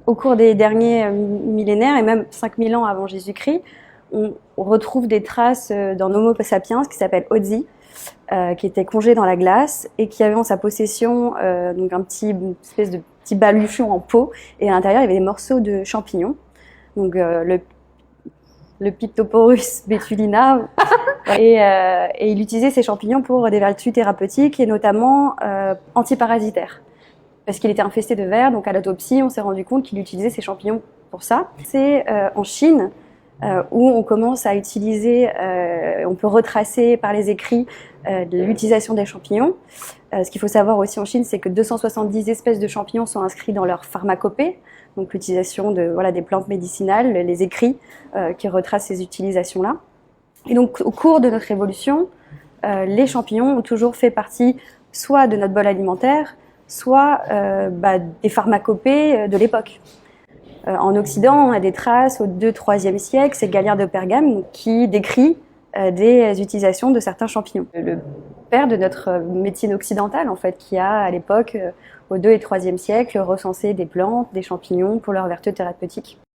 Au cours des derniers millénaires, et même 5000 ans avant Jésus-Christ, on retrouve des traces d'un Homo sapiens qui s'appelle Otzi, qui était congé dans la glace et qui avait en sa possession donc une espèce de petit baluchon en peau, et à l'intérieur il y avait des morceaux de champignons, donc le Piptoporus betulina, et il utilisait ces champignons pour des vertus thérapeutiques et notamment antiparasitaires, parce qu'il était infesté de vers. Donc à l'autopsie on s'est rendu compte qu'il utilisait ces champignons pour ça. C'est en Chine où on commence à utiliser, on peut retracer par les écrits l'utilisation des champignons. Ce qu'il faut savoir aussi en Chine, c'est que 270 espèces de champignons sont inscrits dans leur pharmacopée, donc l'utilisation des plantes médicinales, les écrits qui retracent ces utilisations-là. Et donc au cours de notre évolution, les champignons ont toujours fait partie soit de notre bol alimentaire, soit des pharmacopées de l'époque. En Occident, on a des traces au 2-3e siècle, c'est Galien de Pergame qui décrit des utilisations de certains champignons. Le père de notre médecine occidentale, en fait, qui a à l'époque, au 2 et 3e siècle, recensé des plantes, des champignons pour leurs vertus thérapeutiques.